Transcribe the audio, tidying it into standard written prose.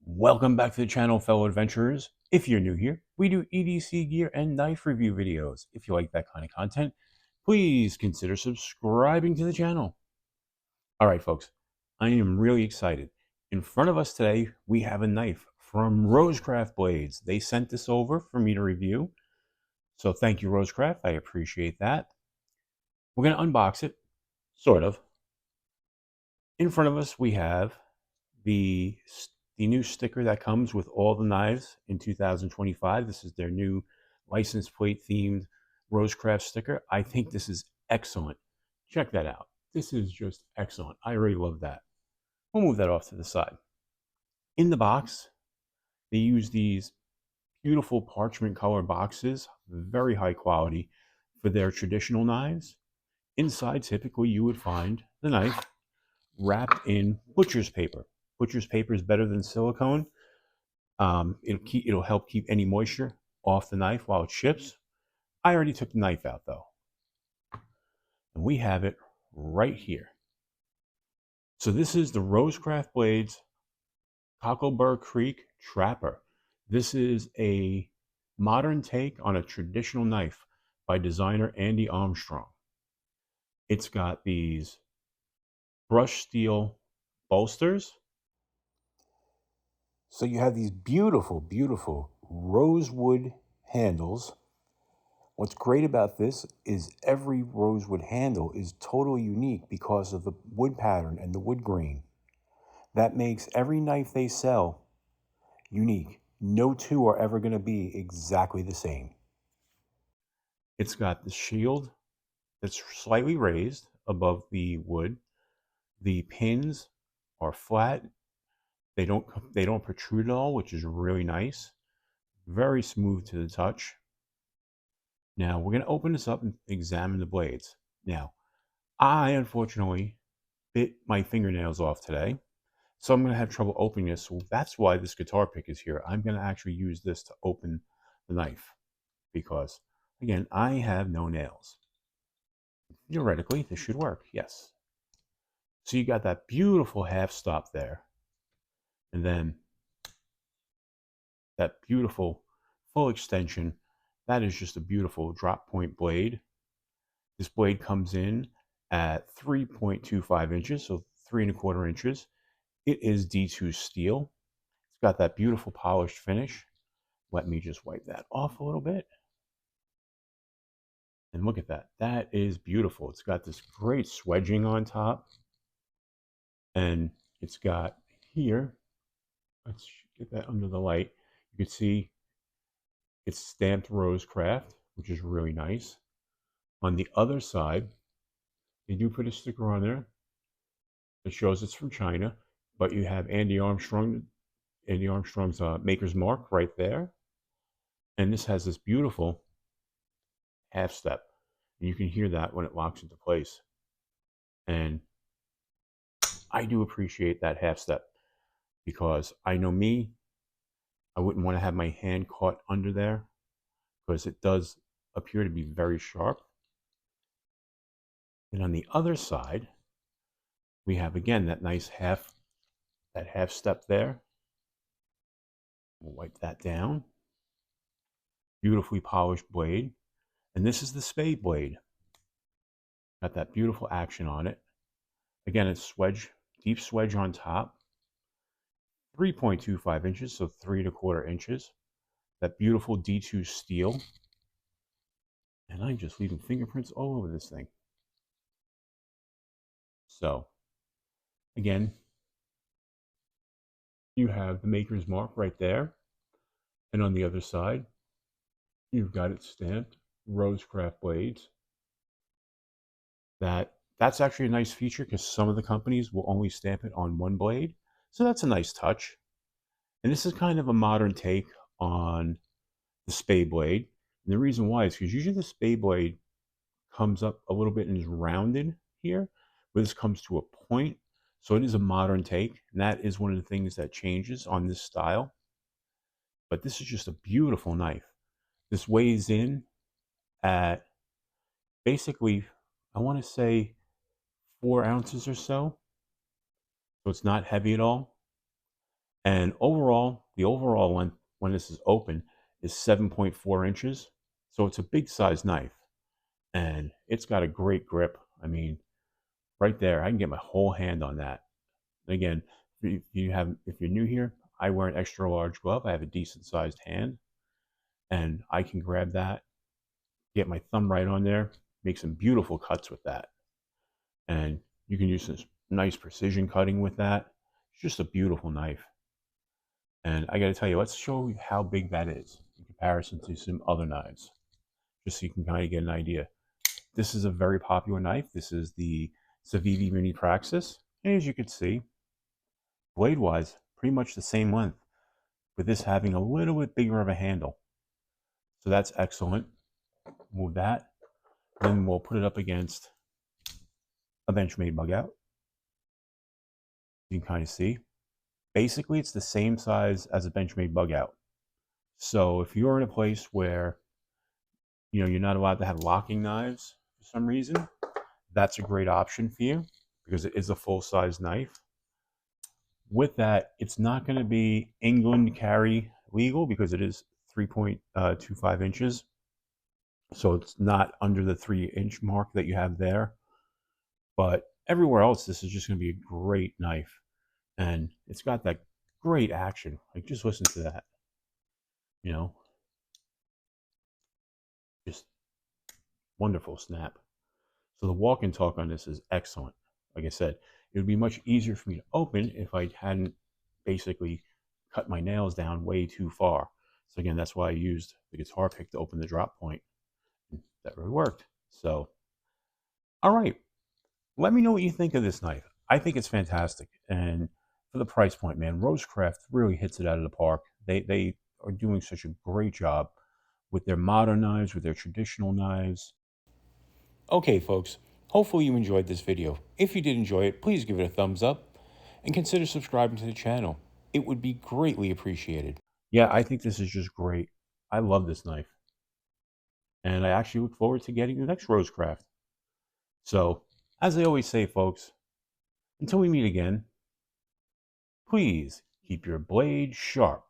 Welcome back to the channel, fellow adventurers. If you're new here, we do EDC gear and knife review videos. If you like that kind of content, please consider subscribing to the channel. All right, folks, I am really excited. In front of us today, we have a knife from RoseCraft Blades. They sent this over for me to review. So thank you, RoseCraft. I appreciate that. We're going to unbox it, sort of. In front of us, we have the new sticker that comes with all the knives in 2025. This is their new license plate themed RoseCraft sticker. I think this is excellent. Check that out. This is just excellent. I really love that. We'll move that off to the side. In the box, they use these beautiful parchment color boxes, very high quality for their traditional knives. Inside, typically, you would find the knife wrapped in butcher's paper. Butcher's paper is better than silicone. It'll help keep any moisture off the knife while it ships. I already took the knife out though, and we have it right here. So this is the RoseCraft Blades Cockleburr Creek Trapper. This is a modern take on a traditional knife by designer Andy Armstrong. It's got these brushed steel bolsters. So you have these beautiful, beautiful rosewood handles. What's great about this is every rosewood handle is totally unique because of the wood pattern and the wood grain. That makes every knife they sell unique. No two are ever going to be exactly the same. It's got the shield that's slightly raised above the wood. The pins are flat. They don't protrude at all, which is really nice. Very smooth to the touch. Now we're going to open this up and examine the blades. Now, I unfortunately bit my fingernails off today, so I'm going to have trouble opening this. So that's why this guitar pick is here. I'm going to actually use this to open the knife because, again, I have no nails. Theoretically, this should work, yes. So you got that beautiful half stop there, and then that beautiful full extension. That is just a beautiful drop point blade. This blade comes in at 3.25 inches, so 3¼ inches. It is D2 steel. It's got that beautiful polished finish. Let me just wipe that off a little bit. And look at that. That is beautiful. It's got this great swedging on top. And it's got here, let's get that under the light. You can see it's stamped RoseCraft, which is really nice. On the other side, they do put a sticker on there that shows it's from China, but you have Andy Armstrong's maker's mark right there. And this has this beautiful half step. And you can hear that when it locks into place. And I do appreciate that half step because I know me, I wouldn't want to have my hand caught under there because it does appear to be very sharp. And on the other side, we have again that nice half step there. We'll wipe that down. Beautifully polished blade. And this is the spade blade. Got that beautiful action on it. Again, it's swedge, deep swedge on top. 3.25 inches, so 3¼ inches. That beautiful D2 steel. And I'm just leaving fingerprints all over this thing. So, again, you have the maker's mark right there. And on the other side, you've got it stamped, RoseCraft Blades. That's actually a nice feature because some of the companies will only stamp it on one blade. So that's a nice touch. And this is kind of a modern take on the spade blade. And the reason why is because usually the spade blade comes up a little bit and is rounded here, but this comes to a point. So it is a modern take, and that is one of the things that changes on this style. But this is just a beautiful knife. This weighs in at basically, I want to say 4 ounces or so. So it's not heavy at all. And overall, the overall length when this is open is 7.4 inches. So it's a big size knife and it's got a great grip. I mean, right there, I can get my whole hand on that. And again, if you're new here, I wear an extra large glove. I have a decent sized hand and I can grab that, get my thumb right on there, make some beautiful cuts with that. And you can use this nice precision cutting with that. It's just a beautiful knife. And I got to tell you, let's show you how big that is in comparison to some other knives, just so you can kind of get an idea. This is a very popular knife. This is the Civivi Mini Praxis. And as you can see, blade-wise, pretty much the same length, with this having a little bit bigger of a handle. So that's excellent. Move that. Then we'll put it up against a Benchmade bug out. You can kind of see. Basically, it's the same size as a Benchmade bug out. So if you're in a place where you're not allowed to have locking knives for some reason, that's a great option for you because it is a full-size knife. With that, it's not going to be England carry legal because it is 3.25 inches. So it's not under the 3-inch mark that you have there. But everywhere else, this is just going to be a great knife. And it's got that great action. Like, just listen to that. Just wonderful snap. So the walk and talk on this is excellent. Like I said, it would be much easier for me to open if I hadn't basically cut my nails down way too far. So again, that's why I used the guitar pick to open the drop point. That really worked. So, all right. Let me know what you think of this knife. I think it's fantastic. And for the price point, man, RoseCraft really hits it out of the park. They are doing such a great job with their modern knives, with their traditional knives. Okay, folks, hopefully you enjoyed this video. If you did enjoy it, please give it a thumbs up and consider subscribing to the channel. It would be greatly appreciated. Yeah, I think this is just great. I love this knife. And I actually look forward to getting the next RoseCraft. So, as I always say, folks, until we meet again, please keep your blade sharp.